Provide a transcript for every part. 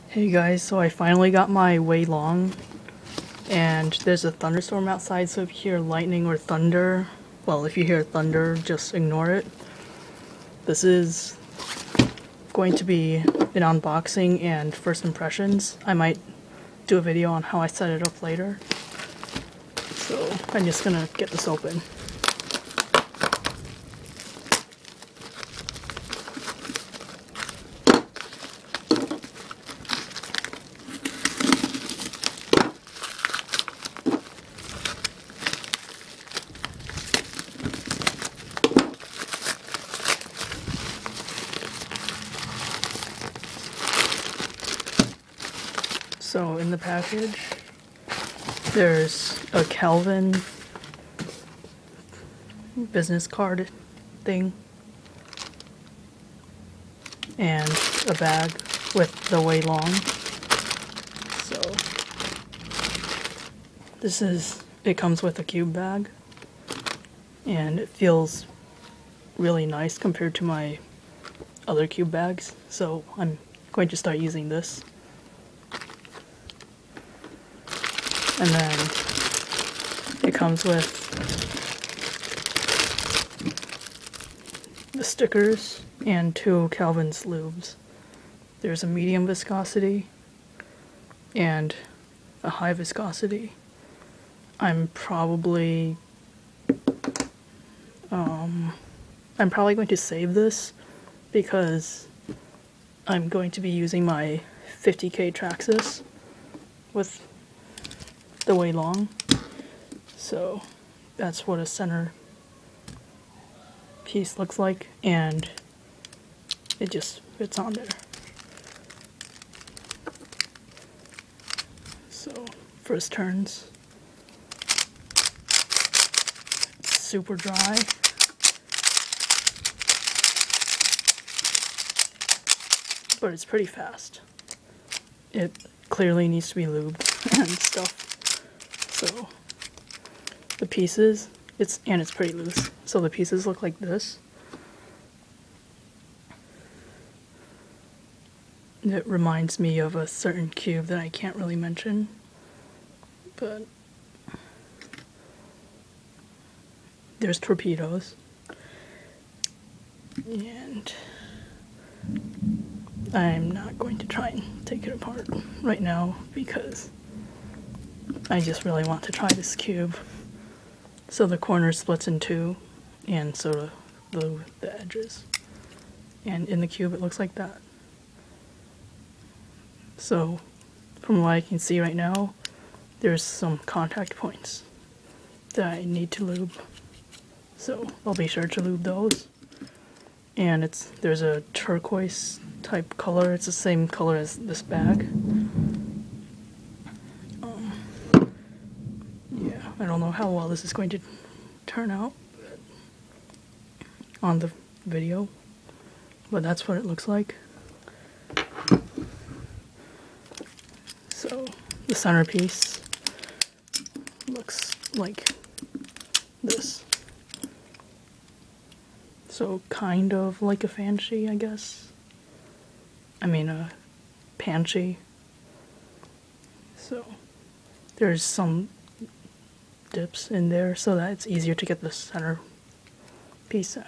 Hey guys, so I finally got my WeiLong, and there's a thunderstorm outside, so if you hear lightning or thunder, well, if you hear thunder, just ignore it. This is going to be an unboxing and first impressions. I might do a video on how I set it up later. So I'm just gonna get this open. So in the package, there's a Kelvin business card thing and a bag with the WeiLong. So it comes with a cube bag, and it feels really nice compared to my other cube bags. So I'm going to start using this. And then it comes with the stickers and 2 Kelvin's lubes. There's a medium viscosity and a high viscosity. I'm probably going to save this because I'm going to be using my 50K Traxxas with the WeiLong, so that's what a center piece looks like, and it just fits on there. So first turns, it's super dry, but it's pretty fast. It clearly needs to be lubed and stuff. So the pieces, it's pretty loose. So the pieces look like this. It reminds me of a certain cube that I can't really mention, but there's torpedoes, and I'm not going to try and take it apart right now because I just really want to try this cube. So the corner splits in 2, and so do the edges. And in the cube it looks like that. So from what I can see right now, there's some contact points that I need to lube. So I'll be sure to lube those. And there's a turquoise type color. It's the same color as this bag. I don't know how well this is going to turn out on the video, but that's what it looks like. So the centerpiece looks like this. So kind of like a fancy, I guess. I mean a panchi. So there's some dips in there so that it's easier to get the center piece,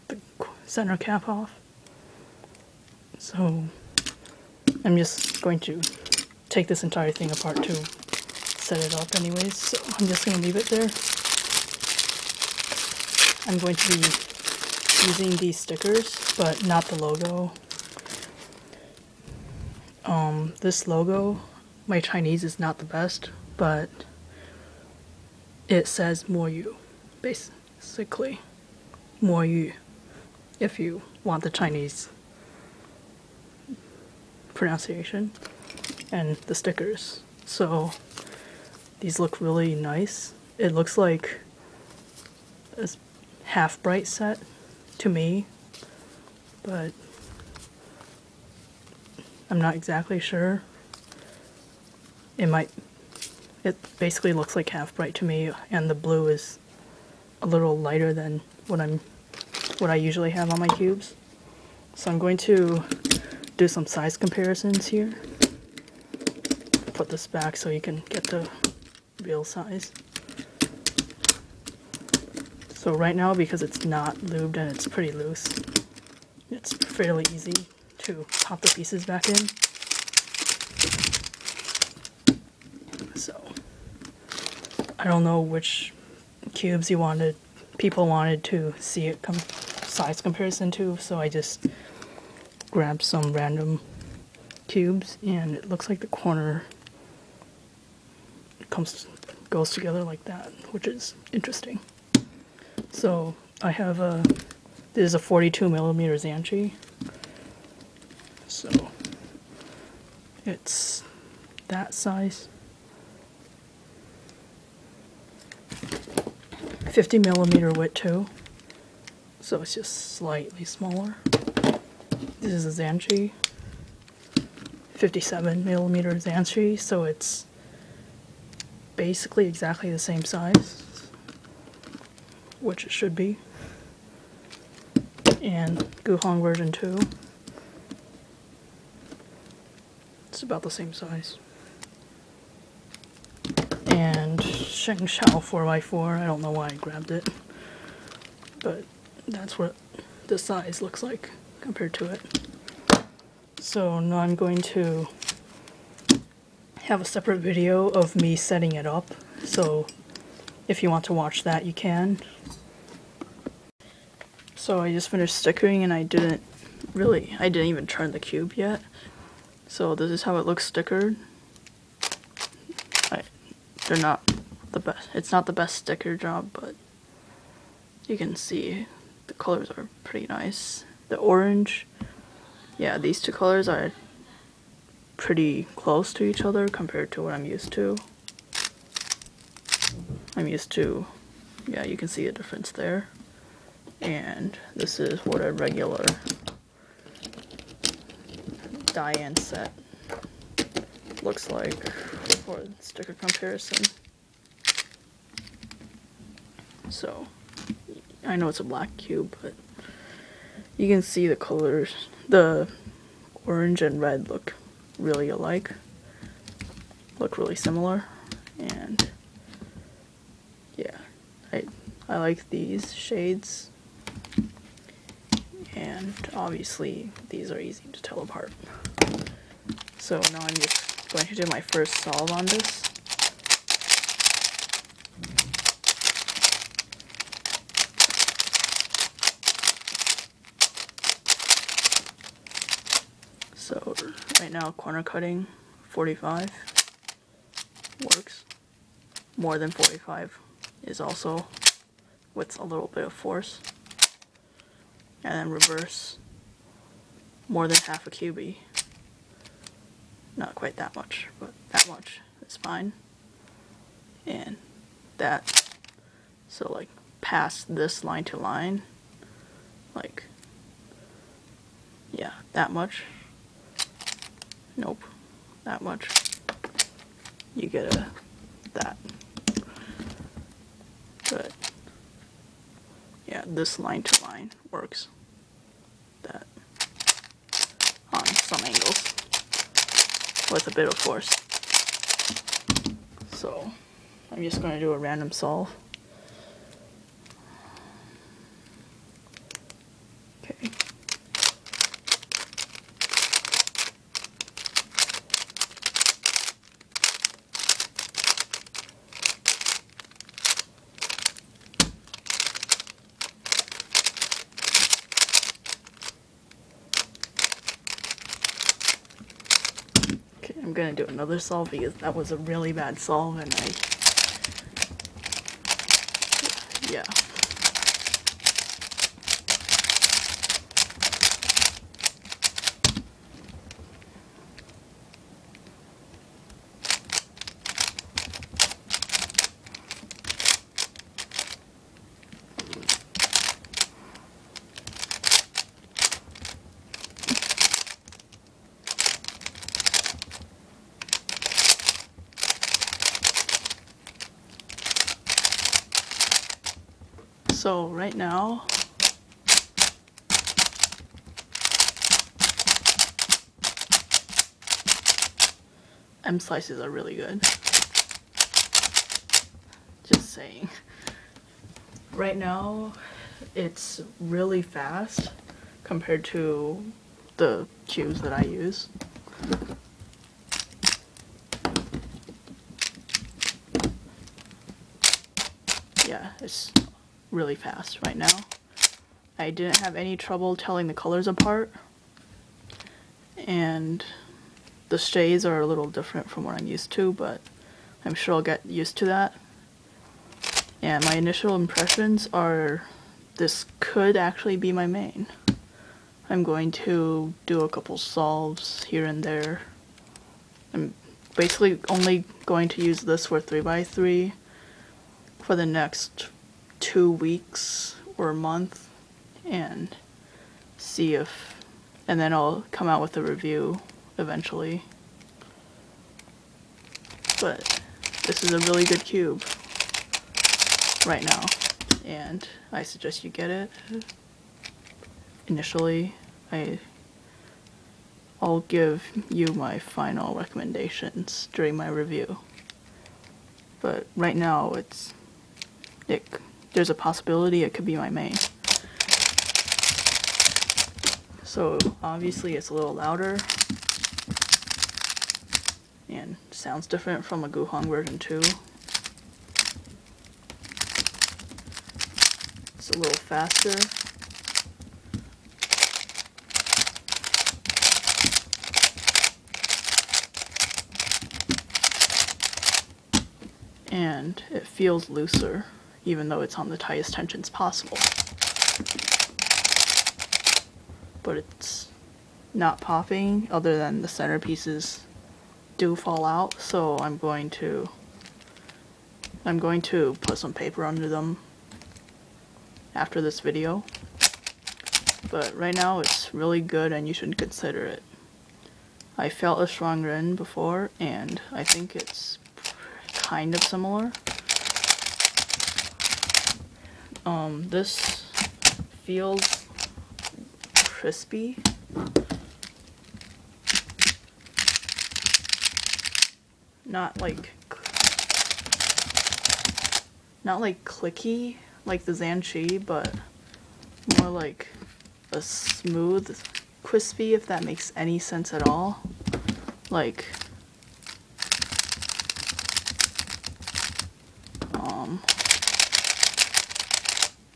the center cap off. So I'm just going to take this entire thing apart to set it up anyways, so I'm just going to leave it there. I'm going to be using these stickers, but not the logo. This logo, my Chinese is not the best, but it says MoYu, basically. MoYu, if you want the Chinese pronunciation, and the stickers. So these look really nice. It looks like a half bright set to me, but I'm not exactly sure. It basically looks like half bright to me, and the blue is a little lighter than what I usually have on my cubes. So I'm going to do some size comparisons here. put this back so you can get the real size. So right now, because it's not lubed and it's pretty loose, it's fairly easy to pop the pieces back in. So I don't know which cubes people wanted to see it size comparison to, so I just grabbed some random cubes, and it looks like the corner goes together like that, which is interesting. So I have this is a 42mm Xantry, so it's that size. 50mm width too, so it's just slightly smaller. This is a Xantry, 57mm Xantry, so it's basically exactly the same size, which it should be. And Guhong version 2, it's about the same size. And Shengshao 4x4, I don't know why I grabbed it, but that's what the size looks like compared to it. So now I'm going to have a separate video of me setting it up, so if you want to watch that you can. So I just finished stickering and I didn't even turn the cube yet. So this is how it looks stickered. They're not the best. It's not the best sticker job, but you can see the colors are pretty nice. The orange, yeah, these two colors are pretty close to each other compared to what I'm used to. Yeah, you can see a difference there. And this is what a regular die-in set looks like for sticker comparison. So I know it's a black cube, but you can see the colors. The orange and red look really alike, look really similar, and yeah, I like these shades, and obviously these are easy to tell apart. So now I'm just going to do my first solve on this. So right now corner cutting 45 works. More than 45 is also with a little bit of force. And then reverse more than half a QB. Not quite that much, but that much is fine. And that, so like past this line to line, like, yeah, that much. Nope, that much. You get that. But yeah, this line to line works. That on some angles with a bit of force. So I'm just going to do a random solve. Okay. I'm gonna do another solve because that was a really bad solve, and yeah. So right now, M slices are really good. Just saying. Right now, it's really fast compared to the cubes that I use. Yeah, it's really fast right now. I didn't have any trouble telling the colors apart, and the shades are a little different from what I'm used to, but I'm sure I'll get used to that. And my initial impressions are this could actually be my main. I'm going to do a couple solves here and there. I'm basically only going to use this for 3x3 for the next 2 weeks or a month, and see if, and then I'll come out with a review eventually. But this is a really good cube right now, and I suggest you get it. Initially, I'll give you my final recommendations during my review. But right now, there's a possibility it could be my main. So obviously it's a little louder and sounds different from a Guhong version 2. It's a little faster. And it feels looser, even though it's on the tightest tensions possible. But it's not popping, other than the centerpieces do fall out, so I'm going to put some paper under them after this video. But right now it's really good and you should consider it. I felt a stronger end before, and I think it's kind of similar. This feels crispy. Not like clicky like the Zanchi, but more like a smooth crispy, if that makes any sense at all. Like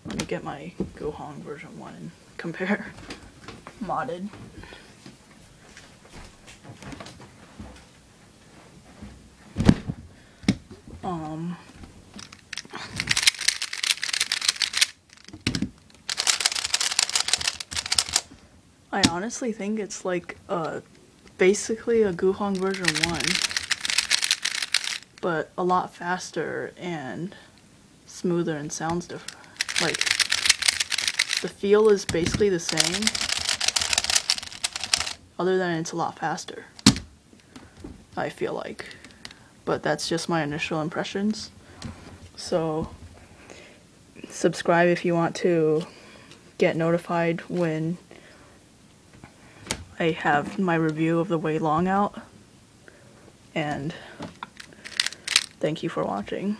let me get my Guhong version 1 and compare. Modded. I honestly think it's like basically a Guhong version 1, but a lot faster and smoother and sounds different. Like, the feel is basically the same, other than it's a lot faster, I feel like. But that's just my initial impressions. So, subscribe if you want to get notified when I have my review of the WeiLong out. And thank you for watching.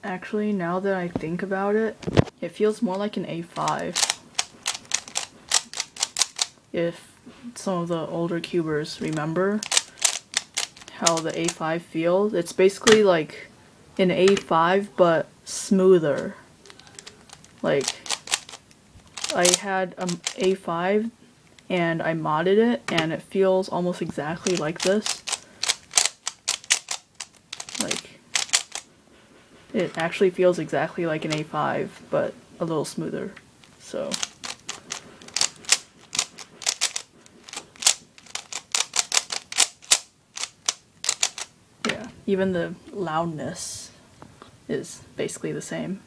Actually, now that I think about it, it feels more like an A5. If some of the older cubers remember how the A5 feels, it's basically like an A5 but smoother. Like, I had an A5 and I modded it, and it feels almost exactly like this. Like, it actually feels exactly like an A5, but a little smoother. So, yeah, even the loudness is basically the same.